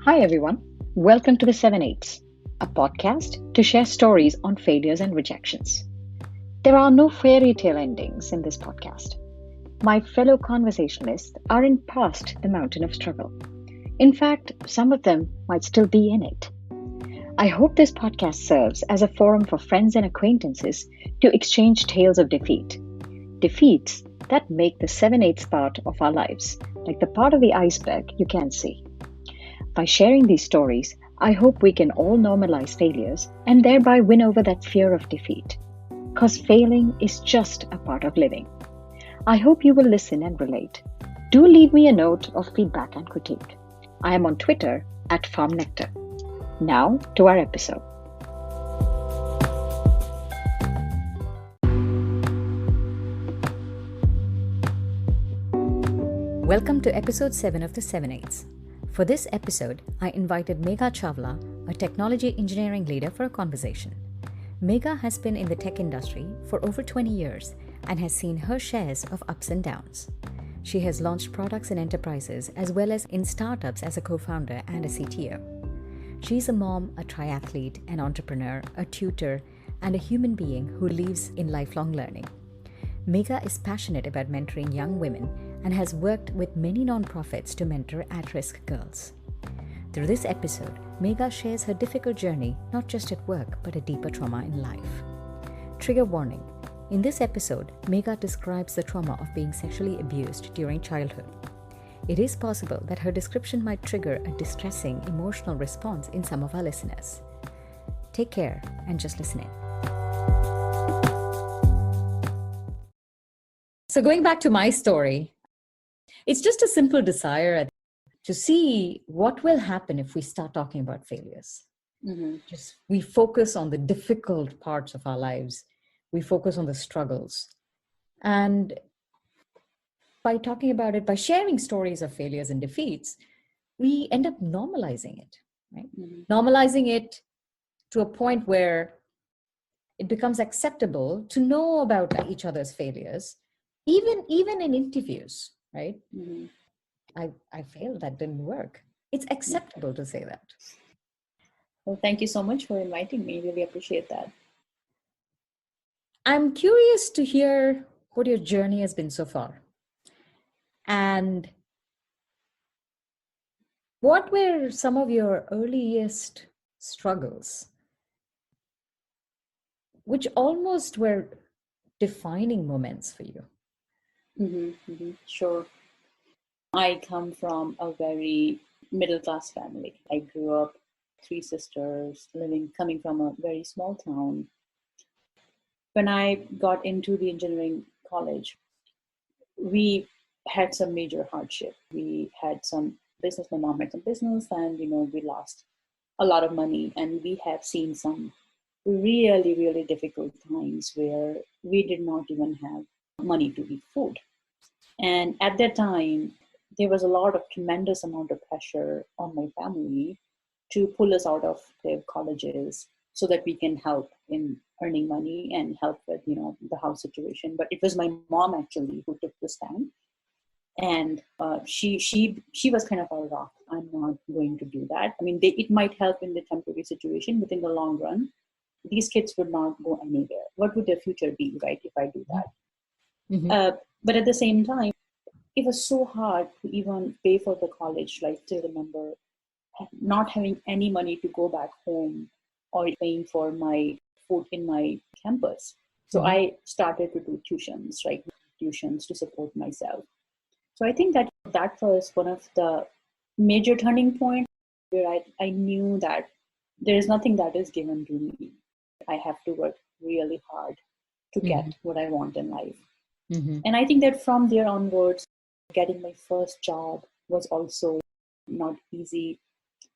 Hi, everyone. Welcome to The Seven Eighths, a podcast to share stories on failures and rejections. There are no fairy tale endings in this podcast. My fellow conversationalists aren't past the mountain of struggle. In fact, some of them might still be in it. I hope this podcast serves as a forum for friends and acquaintances to exchange tales of defeat. Defeats that make the 7/8 part of our lives, like the part of the iceberg you can't see. By sharing these stories, I hope we can all normalize failures and thereby win over that fear of defeat. Because failing is just a part of living. I hope you will listen and relate. Do leave me a note of feedback and critique. I am on Twitter at FarmNectar. Now to our episode. Welcome to Episode 7 of The 7/8ths. For this episode, I invited Megha Chawla, a technology engineering leader, for a conversation. Megha has been in the tech industry for over 20 years and has seen her shares of ups and downs. She has launched products in enterprises as well as in startups as a co-founder and a CTO. She's a mom, a triathlete, an entrepreneur, a tutor, and a human being who believes in lifelong learning. Megha is passionate about mentoring young women and has worked with many nonprofits to mentor at-risk girls. Through this episode, Megha shares her difficult journey, not just at work, but a deeper trauma in life. Trigger warning. In this episode, Megha describes the trauma of being sexually abused during childhood. It is possible that her description might trigger a distressing emotional response in some of our listeners. Take care and just listen in. So going back to my story, it's just a simple desire to see what will happen if we start talking about failures. Just we focus on the difficult parts of our lives. We focus on the struggles. And by talking about it, by sharing stories of failures and defeats, we end up normalizing it, right? Normalizing it to a point where it becomes acceptable to know about each other's failures, even in interviews, right? I failed, that didn't work. It's acceptable to say that. Well, thank you so much for inviting me. Really appreciate that. I'm curious to hear what your journey has been so far. And what were some of your earliest struggles, which almost were defining moments for you? Sure. I come from a very middle-class family. I grew up 3 sisters, coming from a very small town. When I got into the engineering college, we had some major hardship. We had some business. My mom had some business, and we lost a lot of money, and we have seen some really, really difficult times where we did not even have money to eat food. And at that time, there was a lot of tremendous amount of pressure on my family to pull us out of their colleges so that we can help in earning money and help with, the house situation. But it was my mom actually who took the stand. And she was kind of our rock. I'm not going to do that. I mean, it might help in the temporary situation, but in the long run, these kids would not go anywhere. What would their future be, right, if I do that? But at the same time, it was so hard to even pay for the college. I still remember not having any money to go back home or paying for my food in my campus. So I started to do tuitions, right? Tuitions to support myself. So I think that was one of the major turning points where I knew that there is nothing that is given to me. I have to work really hard to get what I want in life. And I think that from there onwards, getting my first job was also not easy.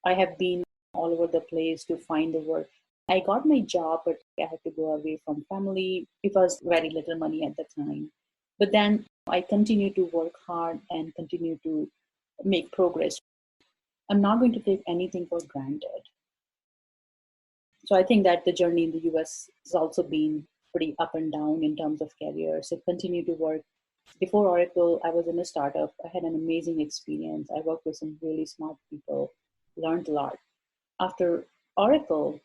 I have been all over the place to find the work. I got my job, but I had to go away from family. It was very little money at the time. But then I continued to work hard and continue to make progress. I'm not going to take anything for granted. So I think that the journey in the US has also been pretty up and down in terms of career. So continue to work. Before Oracle, I was in a startup. I had an amazing experience. I worked with some really smart people. learned a lot. After Oracle,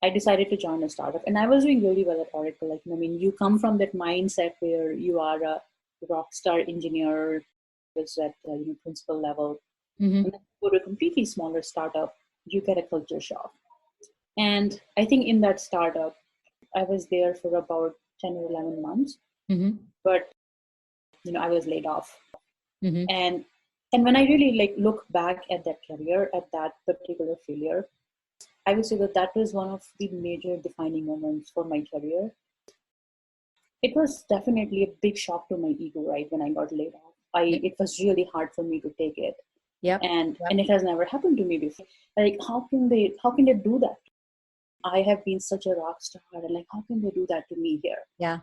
I decided to join a startup, and I was doing really well at Oracle. Like, I mean, you come from that mindset where you are a rock star engineer, was at principal level, and then you go to a completely smaller startup, you get a culture shock. And I think in that startup, I was there for about 10 or 11 months, but I was laid off. And when I really look back at that career, at that particular failure, I would say that was one of the major defining moments for my career. It was definitely a big shock to my ego, right? When I got laid off, it was really hard for me to take it. And it has never happened to me before. Like, how can they do that? I have been such a rock star, and like, how can they do that to me here? Yeah.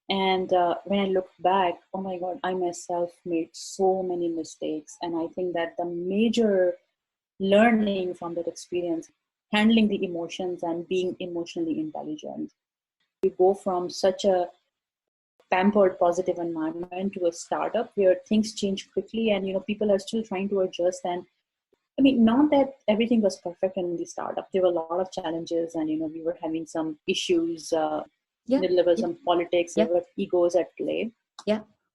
And when I look back, oh my God, I myself made so many mistakes. And I think that the major learning from that experience, handling the emotions and being emotionally intelligent. You go from such a pampered, positive environment to a startup where things change quickly, and people are still trying to adjust. And I mean, not that everything was perfect in the startup. There were a lot of challenges, and we were having some issues. There was some politics. There were egos at play.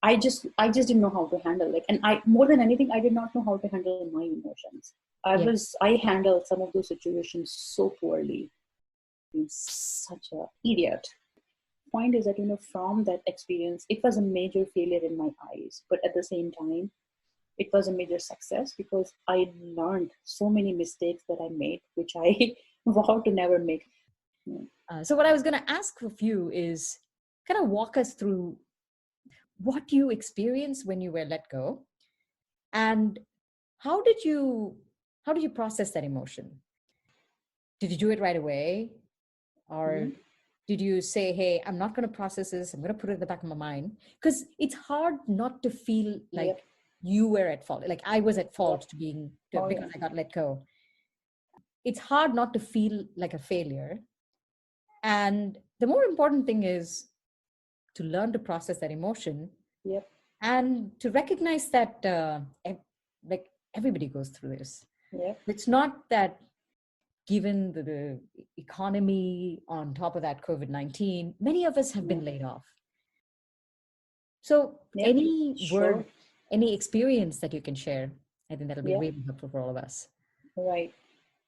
I just didn't know how to handle it, and more than anything, I did not know how to handle my emotions. I handled some of those situations so poorly. I'm such an idiot. Point is that from that experience, it was a major failure in my eyes, but at the same time, it was a major success because I learned so many mistakes that I made, which I vowed to never make. So what I was going to ask of you is kind of walk us through what you experienced when you were let go, and how did you process that emotion? Did you do it right away, or did you say, hey, I'm not going to process this, I'm going to put it in the back of my mind? Because it's hard not to feel like you were at fault. Like I was at fault because I got let go. It's hard not to feel like a failure. And the more important thing is to learn to process that emotion and to recognize that like everybody goes through this. It's not that given the economy, on top of that COVID-19, many of us have been laid off. So any word, any experience that you can share, I think that'll be really helpful for all of us. Right.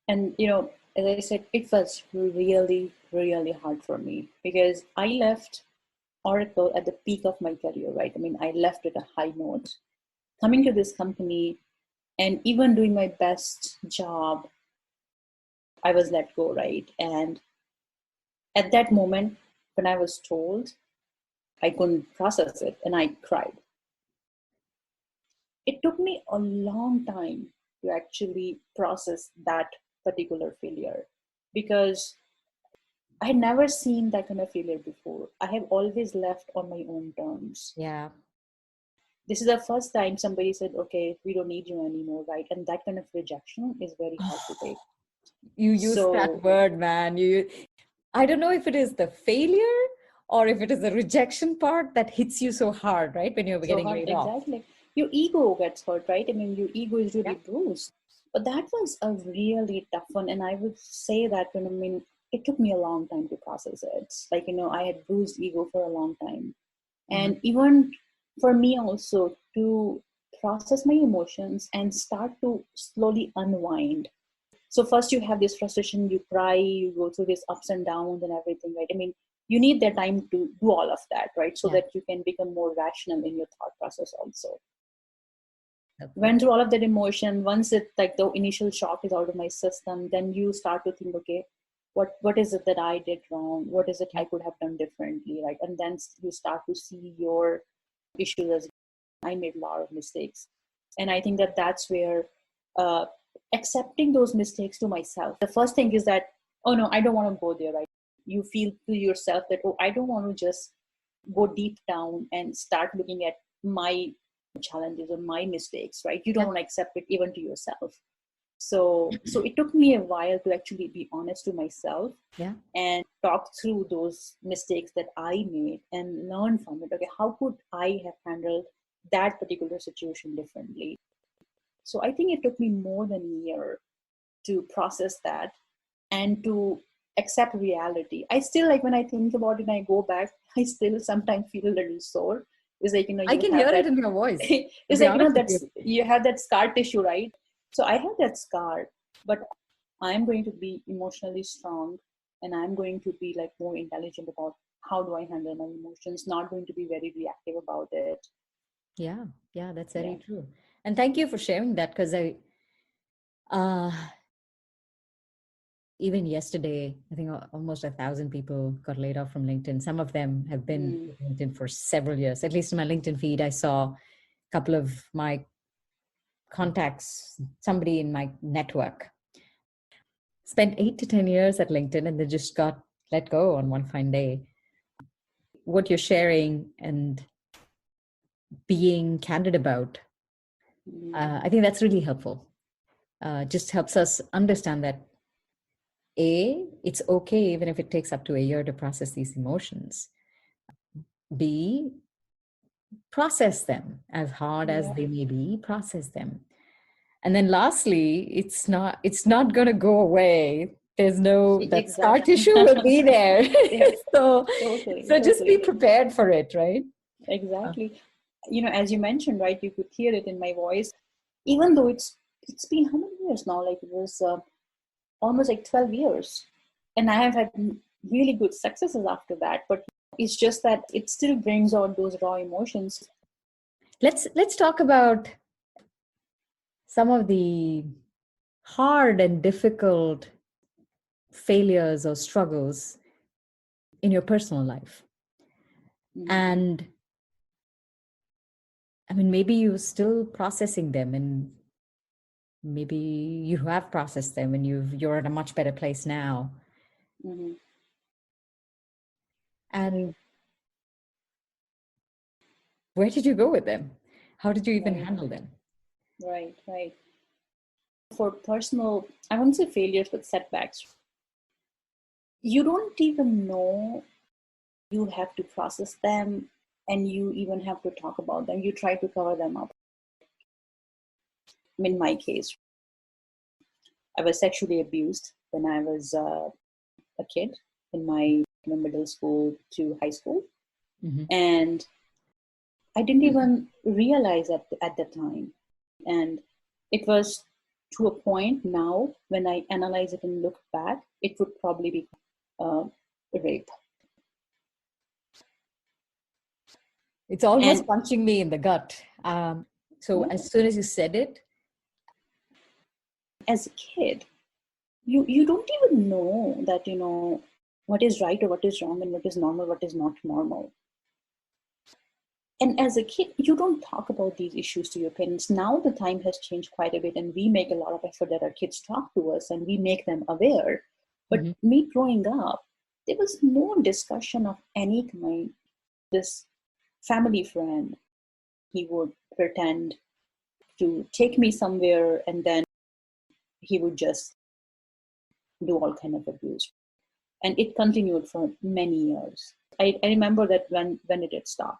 And, as I said, it was really, really hard for me because I left Oracle at the peak of my career, right? I mean, I left at a high note. Coming to this company and even doing my best job, I was let go, right? And at that moment, when I was told, I couldn't process it and I cried. It took me a long time to actually process that particular failure because I had never seen that kind of failure before. I have always left on my own terms. Yeah. This is the first time somebody said, okay, we don't need you anymore, right? And that kind of rejection is very hard to take. You used that word, man. I don't know if it is the failure or if it is the rejection part that hits you so hard, right? When you're getting laid off. Exactly. Your ego gets hurt, right? I mean, your ego is really bruised. But that was a really tough one. And I would say that, it took me a long time to process it. Like, I had bruised ego for a long time. And even for me also to process my emotions and start to slowly unwind. So first you have this frustration, you cry, you go through these ups and downs and everything, right? I mean, you need the time to do all of that, right? So that you can become more rational in your thought process also. Went through all of that emotion. Once it the initial shock is out of my system, then you start to think, okay, what is it that I did wrong? What is it I could have done differently, right? And then you start to see your issues as I made a lot of mistakes. And I think that that's where accepting those mistakes to myself. The first thing is that, oh no, I don't want to go there, right? You feel to yourself that, oh, I don't want to just go deep down and start looking at my challenges or my mistakes, right? You don't want to accept it even to yourself. So it took me a while to actually be honest to myself and talk through those mistakes that I made and learn from it. Okay, how could I have handled that particular situation differently? So I think it took me more than a year to process that and to accept reality. I still, like, when I think about it and I go back, I still sometimes feel a little sore. It's like, I you can have hear that, it in your voice. it's like, that's, you have that scar tissue, right? So I have that scar, but I'm going to be emotionally strong, and I'm going to be like more intelligent about how do I handle my emotions, not going to be very reactive about it. Yeah, that's very true. And thank you for sharing that, because even yesterday, I think almost 1,000 people got laid off from LinkedIn. Some of them have been with LinkedIn for several years. At least in my LinkedIn feed, I saw a couple of my contacts, somebody in my network spent 8 to 10 years at LinkedIn and they just got let go on one fine day. What you're sharing and being candid about, I think that's really helpful. Just helps us understand that it's okay even if it takes up to a year to process these emotions. B, process them as hard as they may be, process them. And then lastly, it's not going to go away. There's no, that scar tissue will be there. So just be prepared for it, right? Exactly. As you mentioned, right, you could hear it in my voice, even though it's been how many years now? Like, it was almost like 12 years. And I have had really good successes after that. But it's just that it still brings out those raw emotions. Let's talk about some of the hard and difficult failures or struggles in your personal life. And I mean, maybe you're still processing them, and maybe you have processed them and you're in a much better place now. And where did you go with them? How did you even handle them? Right. For personal, I won't say failures, but setbacks, you don't even know you have to process them, and you even have to talk about them. You try to cover them up. In my case, I was sexually abused when I was a kid, in my middle school to high school. And I didn't even realize at the time. And it was to a point now, when I analyze it and look back, it would probably be rape. It's almost punching me in the gut. So as soon as you said it, as a kid, you don't even know that, what is right or what is wrong, and what is normal, what is not normal. And as a kid, you don't talk about these issues to your parents. Now the time has changed quite a bit, and we make a lot of effort that our kids talk to us and we make them aware. But me growing up, there was no discussion of any kind. This family friend, he would pretend to take me somewhere, and then he would just do all kind of abuse. And it continued for many years. I remember that when it did stop,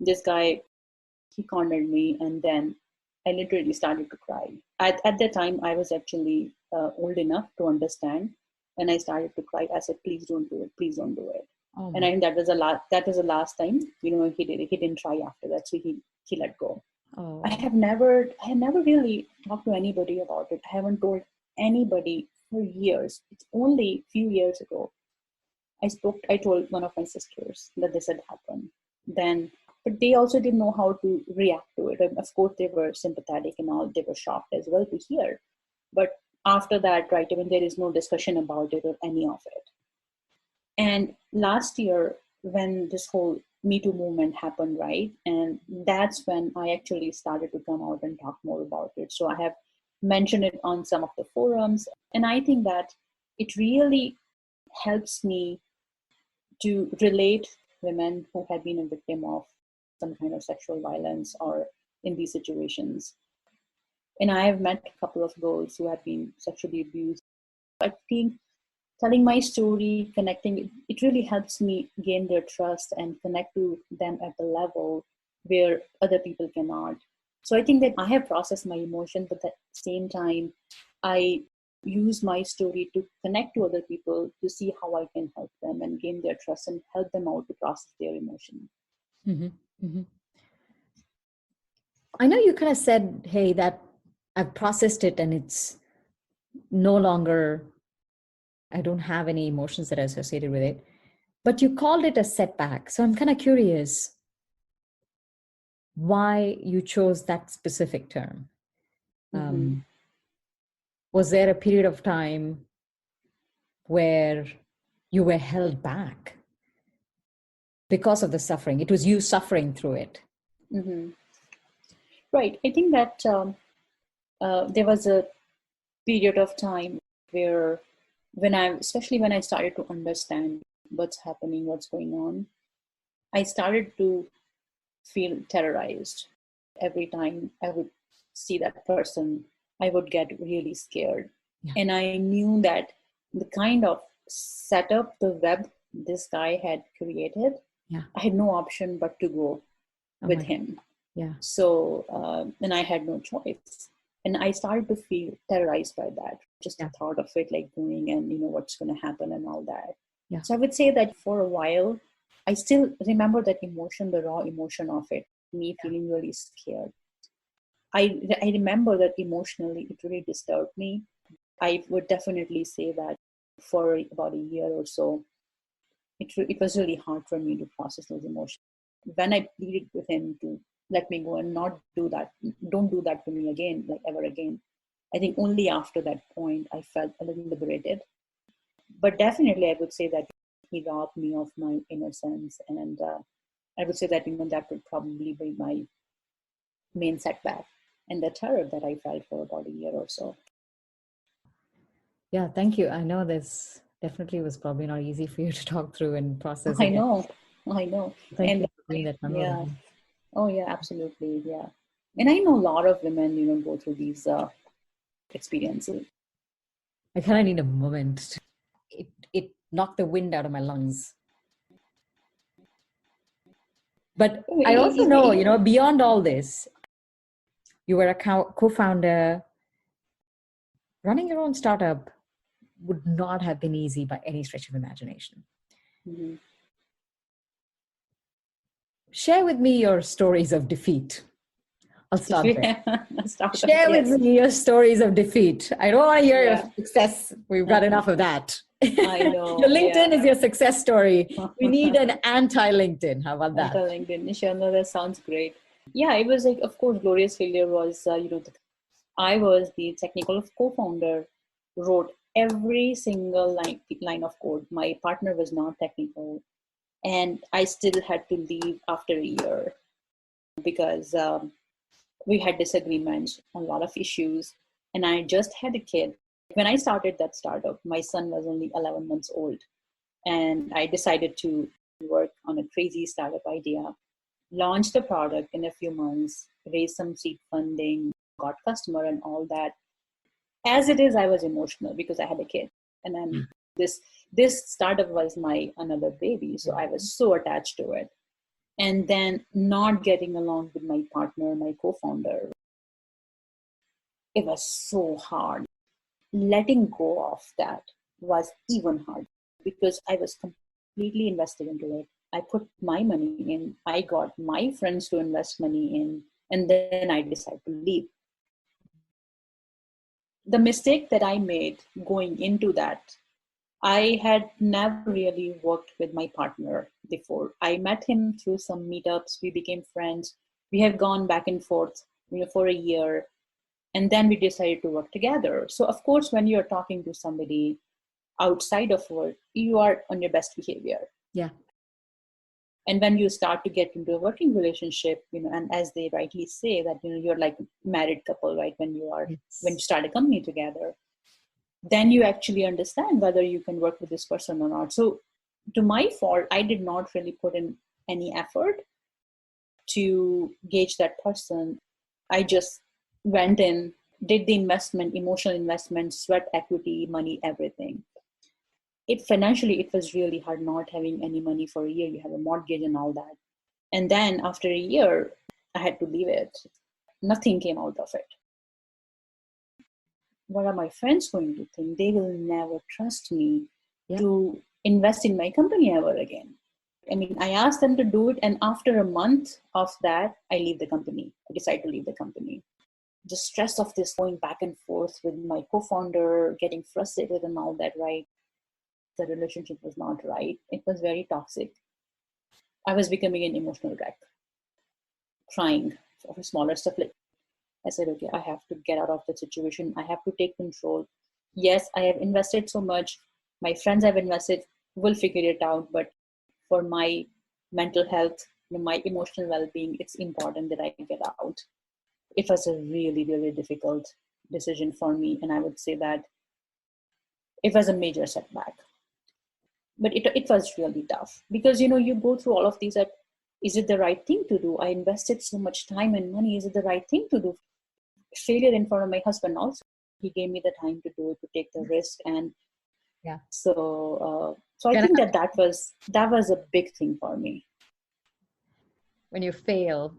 this guy, he cornered me, and then I literally started to cry. At that time, I was actually old enough to understand, and I started to cry. I said, "Please don't do it. Please don't do it." And I think that was the last time. He didn't try after that, so he let go. I have never really talked to anybody about it. I haven't told anybody for years. It's only a few years ago I told one of my sisters that this had happened. But they also didn't know how to react to it. And of course, they were sympathetic and all. They were shocked as well to hear. But after that, right, there is no discussion about it or any of it. And last year, when this whole Me Too movement happened, right, and that's when I actually started to come out and talk more about it. So I have mentioned it on some of the forums, and I think that it really helps me to relate women who have been a victim of some kind of sexual violence or in these situations. And I have met a couple of girls who have been sexually abused. I think telling my story, connecting, it really helps me gain their trust and connect to them at the level where other people cannot. So I think that I have processed my emotions, but at the same time, I use my story to connect to other people to see how I can help them and gain their trust and help them out to process their emotion. Mm-hmm. Mm-hmm. I know you kind of said, hey, that I've processed it and it's no longer, I don't have any emotions that are associated with it, but you called it a setback. So I'm kind of curious why you chose that specific term. Mm-hmm. Was there a period of time where you were held back because of the suffering? It was you suffering through it. Mm-hmm. Right. I think that there was a period of time where especially when I started to understand what's happening, what's going on, I started to feel terrorized. Every time I would see that person, I would get really scared. Yeah. And I knew that the kind of setup, the web this guy had created, Yeah. I had no option but to go with him. Yeah. So, and I had no choice. And I started to feel terrorized by that. Just the thought of it, like going and, what's going to happen and all that. Yeah. So I would say that for a while, I still remember that emotion, the raw emotion of it, me feeling really scared. I remember that emotionally, it really disturbed me. I would definitely say that for about a year or so, it was really hard for me to process those emotions. When I pleaded with him to let me go and not do that, don't do that to me again, like ever again, I think only after that point I felt a little liberated. But definitely I would say that he robbed me of my innocence, and I would say that that would probably be my main setback and the terror that I felt for about a year or so. Yeah, thank you. I know this definitely was probably not easy for you to talk through and process. I know. Thank you for being that yeah. vulnerable. Oh yeah, absolutely. Yeah. And I know a lot of women, go through these experiences. I kind of need a moment. It knocked the wind out of my lungs. But I also know, beyond all this, you were a co-founder. Running your own startup would not have been easy by any stretch of imagination. Mm-hmm. Share with me your stories of defeat. I'll start there. Share Yes. with me your stories of defeat. I don't want to hear your success. We've got enough of that. I know. Your LinkedIn is your success story. We need an anti-LinkedIn. How about that? Anti-LinkedIn. Sure, no, that sounds great. Yeah, it was like, of course, Glorious Failure was, I was the technical co-founder, wrote every single line of code. My partner was not technical, and I still had to leave after a year because we had disagreements on a lot of issues, and I just had a kid. When I started that startup, my son was only 11 months old, and I decided to work on a crazy startup idea, launched the product in a few months, raised some seed funding, got customer and all that. As it is, I was emotional because I had a kid, and then this startup was my another baby, so I was so attached to it. And then not getting along with my partner, my co-founder, it was so hard. Letting go of that was even hard because I was completely invested into it. I put my money in, I got my friends to invest money in, and then I decided to leave. The mistake that I made going into that, I had never really worked with my partner before. I met him through some meetups. We became friends. We have gone back and forth, for a year. And then we decided to work together. So of course, when you're talking to somebody outside of work, you are on your best behavior. Yeah. And when you start to get into a working relationship, and as they rightly say that, you're like a married couple, right? When you start a company together, then you actually understand whether you can work with this person or not. So to my fault, I did not really put in any effort to gauge that person. I just went in, did the investment, emotional investment, sweat equity, money, everything. Financially, it was really hard not having any money for a year. You have a mortgage and all that. And then after a year, I had to leave it. Nothing came out of it. what are my friends going to think? They will never trust me Yeah. to invest in my company ever again. I mean, I asked them to do it, and after a month of that, I leave the company. I decide to leave the company. The stress of this going back and forth with my co-founder, getting frustrated and all that, right? The relationship was not right. It was very toxic. I was becoming an emotional wreck, crying for smaller stuff. Like I said, okay, I have to get out of the situation. I have to take control. Yes, I have invested so much. My friends have invested, will figure it out. But for my mental health, my emotional well-being, it's important that I get out. It was a really, really difficult decision for me. And I would say that it was a major setback. But it was really tough because, you go through all of these. Is it the right thing to do? I invested so much time and money. Is it the right thing to do? Failure in front of my husband also. He gave me the time to do it, to take the risk. And Yeah. so I think that was a big thing for me. When you fail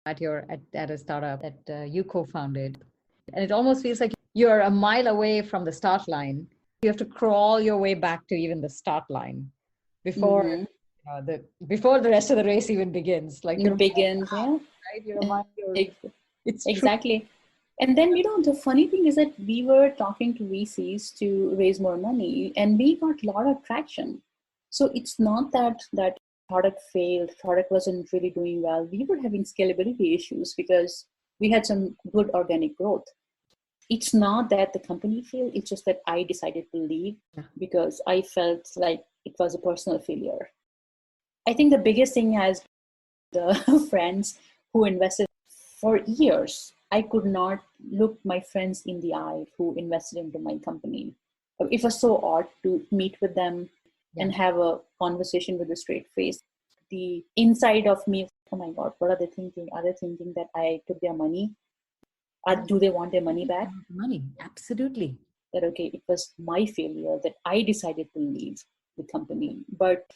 at a startup that you co-founded, and it almost feels like you're a mile away from the start line. You have to crawl your way back to even the start line before before the rest of the race even begins. Like It begins, yeah. Right? You're a mile. It's exactly. True. And then, the funny thing is that we were talking to VCs to raise more money, and we got a lot of traction. So it's not that product failed, product wasn't really doing well. We were having scalability issues because we had some good organic growth. It's not that the company failed, it's just that I decided to leave because I felt like it was a personal failure. I think the biggest thing has the friends who invested for years. I could not look my friends in the eye who invested into my company. It was so odd to meet with them and have a conversation with a straight face. The inside of me, oh my God, what are they thinking? Are they thinking that I took their money? Do they want their money back? Money, absolutely. That, okay, it was my failure that I decided to leave the company. But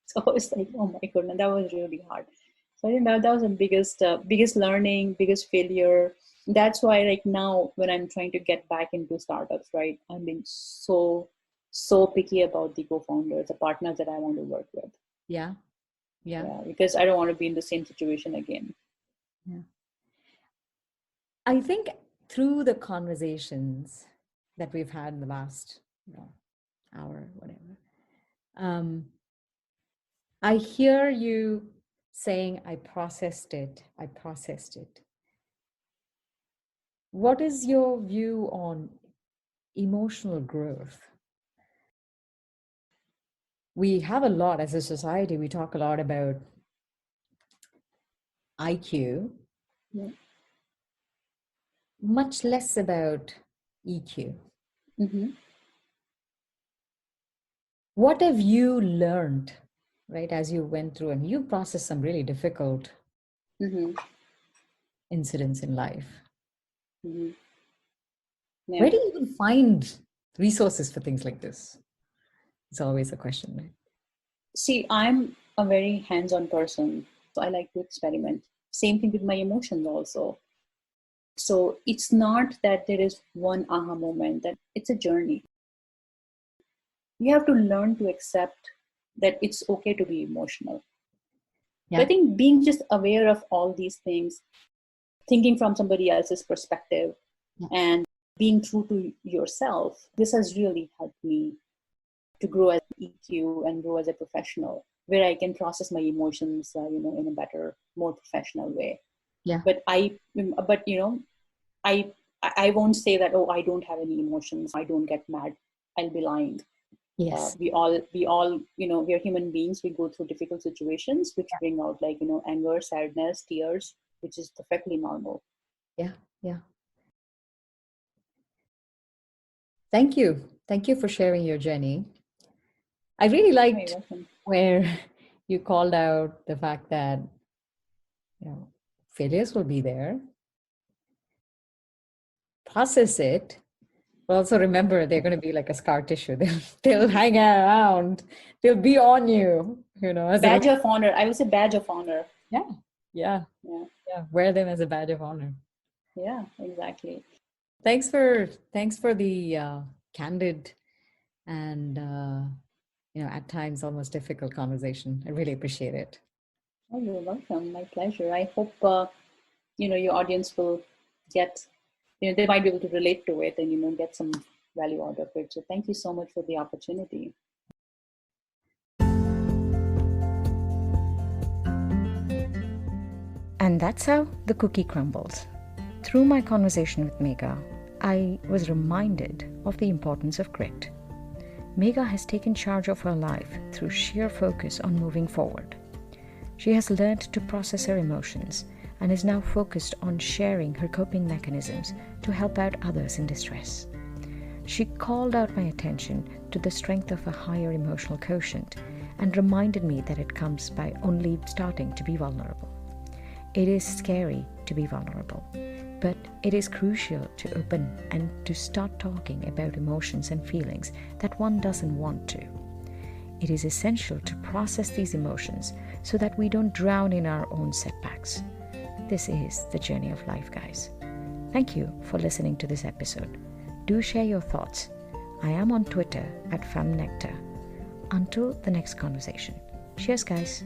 so it's like, oh my goodness, that was really hard. So I think that was the biggest learning, biggest failure. That's why, like, now when I'm trying to get back into startups, right, I'm being so picky about the co-founders, the partners that I want to work with. Yeah. Because I don't want to be in the same situation again. Yeah. I think through the conversations that we've had in the last hour, whatever, I hear you saying, I processed it. What is your view on emotional growth? We have a lot as a society, we talk a lot about IQ, much less about EQ. Mm-hmm. What have you learned, right, as you went through and you processed some really difficult incidents in life? Mm-hmm. Yeah. Where do you even find resources for things like this? It's always a question, right? See, I'm a very hands-on person, so I like to experiment. Same thing with my emotions also. So it's not that there is one aha moment, that it's a journey. You have to learn to accept that it's okay to be emotional. Yeah. So I think being just aware of all these things, thinking from somebody else's perspective, and being true to yourself, this has really helped me to grow as an EQ and grow as a professional, where I can process my emotions, in a better, more professional way. Yeah. But I won't say that, oh, I don't have any emotions, I don't get mad. I'll be lying. Yes. We all, we're human beings. We go through difficult situations, which bring out anger, sadness, tears, which is perfectly normal. Yeah. Thank you for sharing your journey. I really liked where you called out the fact that failures will be there. Process it, but also remember they're going to be like a scar tissue. They'll hang around. They'll be on you. As badge of honor. I would say badge of honor. Yeah. Wear them as a badge of honor. Yeah, exactly. Thanks for the candid and at times almost difficult conversation. I really appreciate it. Oh, you're welcome. My pleasure. I hope your audience will get, they might be able to relate to it and get some value out of it. So thank you so much for the opportunity. And that's how the cookie crumbles. Through my conversation with Megha, I was reminded of the importance of grit. Megha has taken charge of her life through sheer focus on moving forward. She has learned to process her emotions and is now focused on sharing her coping mechanisms to help out others in distress. She called out my attention to the strength of a higher emotional quotient and reminded me that it comes by only starting to be vulnerable. It is scary to be vulnerable, but it is crucial to open and to start talking about emotions and feelings that one doesn't want to. It is essential to process these emotions so that we don't drown in our own setbacks. This is the journey of life, guys. Thank you for listening to this episode. Do share your thoughts. I am on Twitter @FemNectar. Until the next conversation. Cheers, guys.